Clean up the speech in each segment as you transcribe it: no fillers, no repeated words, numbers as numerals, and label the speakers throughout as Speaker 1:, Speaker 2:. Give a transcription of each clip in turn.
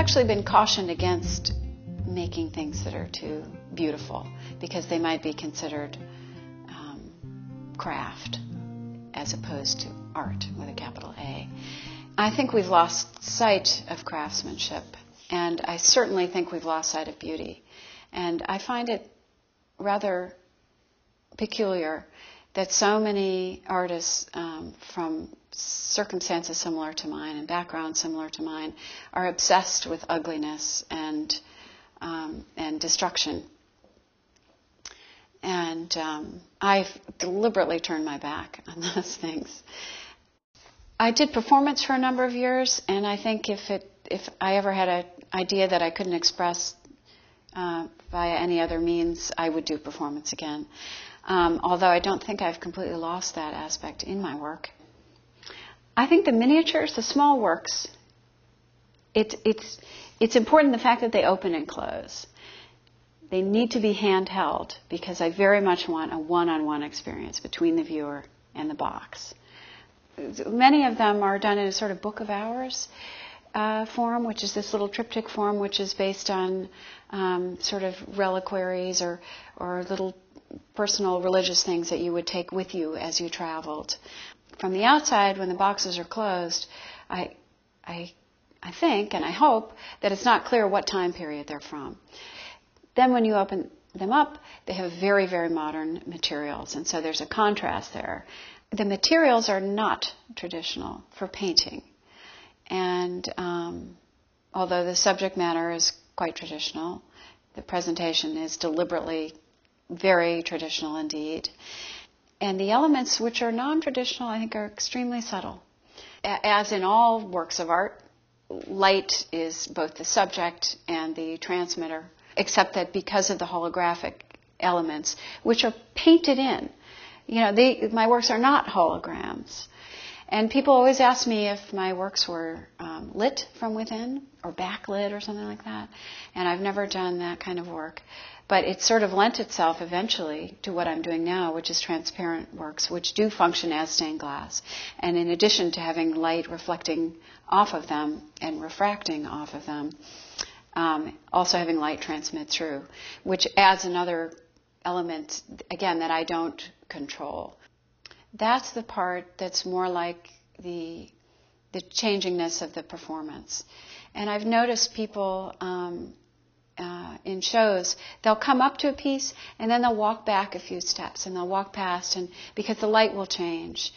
Speaker 1: actually been cautioned against making things that are too beautiful because they might be considered craft as opposed to art with a capital A. I think we've lost sight of craftsmanship, and I certainly think we've lost sight of beauty. And I find it rather peculiar that so many artists from circumstances similar to mine and backgrounds similar to mine are obsessed with ugliness and destruction. And I've deliberately turned my back on those things. I did performance for a number of years, and I think if I ever had an idea that I couldn't express via any other means, I would do performance again. Although I don't think I've completely lost that aspect in my work. I think the miniatures, the small works, it's important the fact that they open and close. They need to be handheld because I very much want a one-on-one experience between the viewer and the box. Many of them are done in a sort of book of hours form, which is this little triptych form, which is based on sort of reliquaries or little personal religious things that you would take with you as you traveled. From the outside, when the boxes are closed, I think and I hope that it's not clear what time period they're from. Then when you open them up, they have very, very modern materials, and so there's a contrast there. The materials are not traditional for painting, and although the subject matter is quite traditional, the presentation is deliberately very traditional indeed. And the elements which are non-traditional, I think, are extremely subtle. As in all works of art, light is both the subject and the transmitter, except that because of the holographic elements, which are painted in. My works are not holograms. And people always ask me if my works were lit from within or backlit or something like that. And I've never done that kind of work. But it sort of lent itself eventually to what I'm doing now, which is transparent works, which do function as stained glass. And in addition to having light reflecting off of them and refracting off of them, also having light transmit through, which adds another element, again, that I don't control. That's the part that's more like the changingness of the performance. And I've noticed people in shows, they'll come up to a piece and then they'll walk back a few steps and they'll walk past, and because the light will change.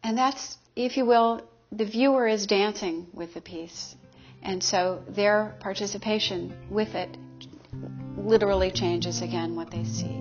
Speaker 1: And that's, if you will, the viewer is dancing with the piece. And so their participation with it literally changes again what they see.